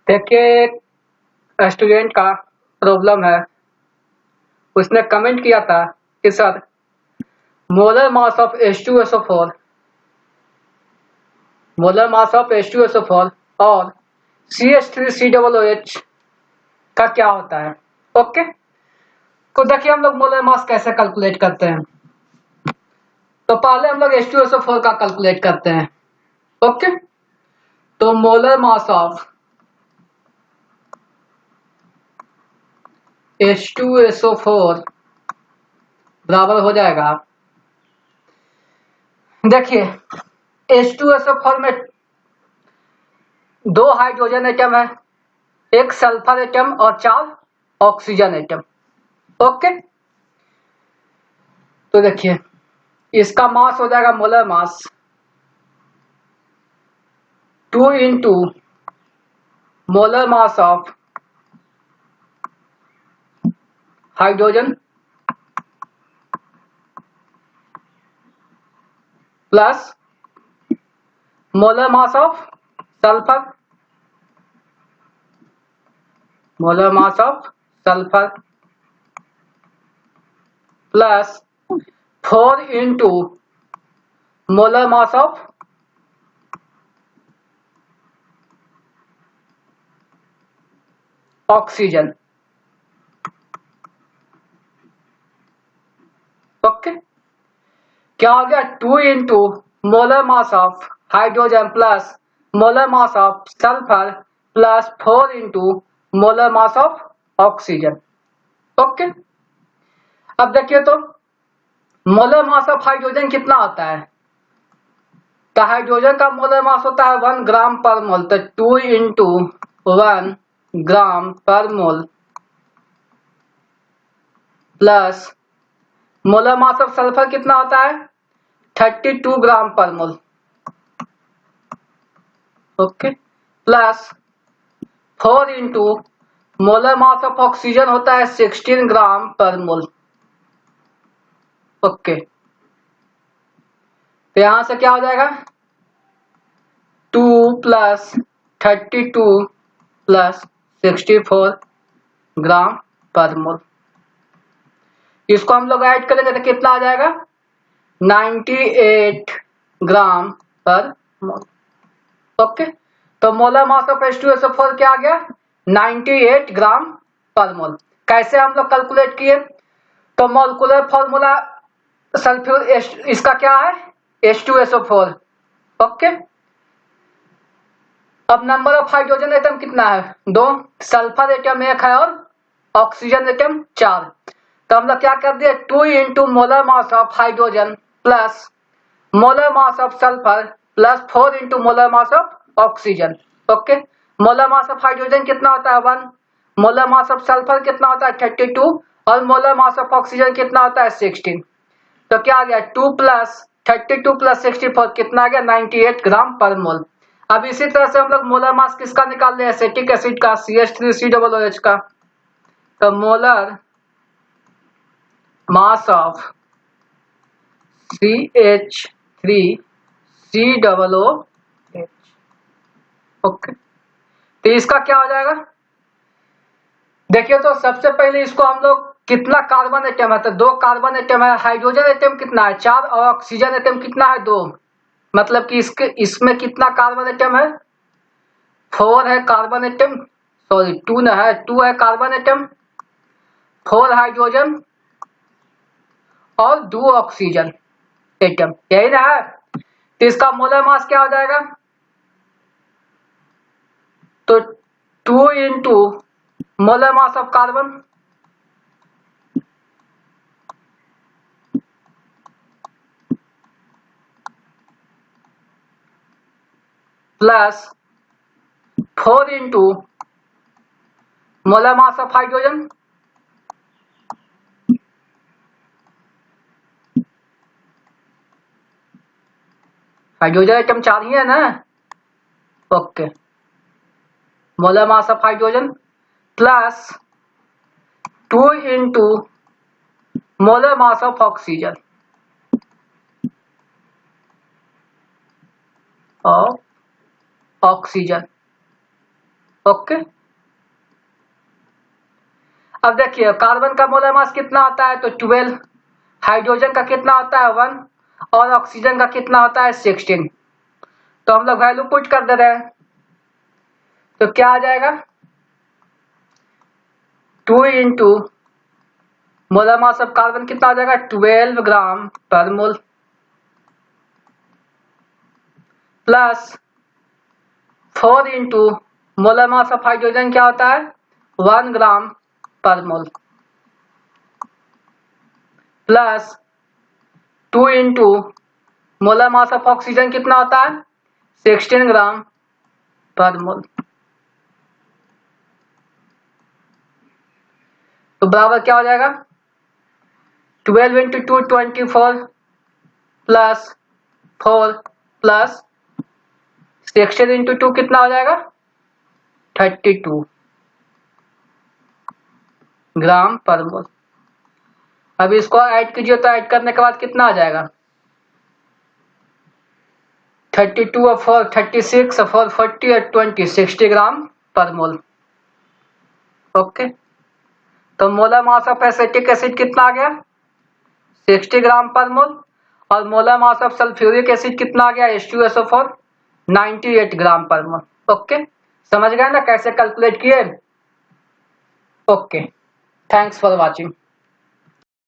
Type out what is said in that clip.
देखिए एक स्टूडेंट का प्रॉब्लम है। उसने कमेंट किया था कि sir molar mass of H2SO4 molar mass of H2SO4 और CH3COOH का क्या होता है। ओके, तो देखिए हम लोग मोलर मास कैसे कैलकुलेट करते हैं। तो पहले हम लोग H2SO4 का कैलकुलेट करते हैं। ओके, तो मोलर मास ऑफ H2SO4 बराबर हो जाएगा, देखिए H2SO4 में दो हाइड्रोजन एटम है, एक सल्फर एटम और 4 ऑक्सीजन एटम। ओके, तो देखिए इसका मास हो जाएगा molar mass 2 into molar mass of hydrogen plus molar mass of sulphur plus 4 into molar mass of oxygen. Okay, क्या हो गया 2 into molar mass of hydrogen plus molar mass of sulphur plus 4 into molar mass of oxygen. Okay, अब देखिए तो molar mass of hydrogen कितना होता है। तो हाइड्रोजन का मोलर मास होता है 1 ग्राम पर मोल, तो 2 into 1 gram per mole plus molar mass of sulphur कितना होता है 32 gram per mole. Okay, plus 4 into molar mass of oxygen होता है 16 ग्राम पर मोल। ओके, तो यहां से क्या हो जाएगा 2 प्लस 32 प्लस 64 ग्राम पर मोल। इसको हम लोग ऐड करेंगे तो कितना आ जाएगा 98 ग्राम पर मोल। ओके, तो मोलर मास ऑफ H2SO4 क्या आ गया 98 ग्राम पर मोल। कैसे हम लोग कैलकुलेट किए, तो मॉलिक्यूलर फॉर्मूला सल्फ्यूर इसका क्या है H2SO4। ओके, अब नंबर ऑफ हाइड्रोजन एटम कितना है 2, सल्फर एटम 1 है और ऑक्सीजन एटम 4। तो हम लोग क्या कर दिए 2 into molar mass of hydrogen plus molar mass of sulphur plus 4 into molar mass of oxygen. Okay, molar mass of hydrogen कितना होता है 1, मोलर मास ऑफ सल्फर कितना होता है 32 और मोलर मास ऑफ ऑक्सीजन कितना होता है 16। तो क्या आ गया 2 प्लस 32 प्लस 64 कितना आ गया 98 ग्राम पर मोल। अब इसी तरह से हम लोग मोलर मास किसका निकाल रहे हैं एसिटिक एसिड का CH3COOH का। तो molar mass of CH3COOH। Okay, तो इसका क्या हो जाएगा, देखिए तो सबसे पहले इसको हम लोग कितना कार्बन एटम है तो 2 कार्बन एटम है, हाइड्रोजन एटम कितना है 4 और ऑक्सीजन एटम कितना है 2, मतलब कि इसमें कितना कार्बन एटम है 4 है कार्बन एटम, सॉरी 2 न है 2 है कार्बन एटम, 4 हाइड्रोजन और 2 ऑक्सीजन एटम, यही ना है। तो इसका मोलर मास क्या हो जाएगा, तो 2 into molar mass of carbon plus 4 into molar mass of hydrogen hydrogen atom 4 ही है ना। Okay, molar mass of hydrogen plus 2 into molar mass of oxygen oxygen. Okay. अब देखिए कार्बन का मोलर मास कितना होता है, तो 12, हाइड्रोजन का कितना होता है 1, और ऑक्सीजन का कितना होता है 16। तो हम लोग वैल्यू पुट कर दे रहे हैं, तो क्या आ जाएगा 2 into molar mass of carbon कितना हो जाएगा 12 gram per mole, plus 4 into molar mass of hydrogen क्या होता है 1 gram per mole, plus 2 into molar mass of oxygen कितना होता है 16 ग्राम पर मोल। तो बराबर क्या हो जाएगा 12 इंटू 2 24 प्लस 4 प्लस 16 इंटू 2 कितना हो जाएगा 32 ग्राम पर मोल। अब इसको ऐड कीजिए, तो ऐड करने के बाद कितना आ जाएगा 32 और 4 36 और 4 40 और 20 60 ग्राम पर मोल। ओके, तो molar mass of acetic acid कितना आ गया 60 ग्राम पर मोल, और molar mass of sulphuric acid कितना आ गया H2SO4 98 ग्राम पर मोल। ओके, समझ गए ना कैसे कैलकुलेट किए। Okay, thanks for watching.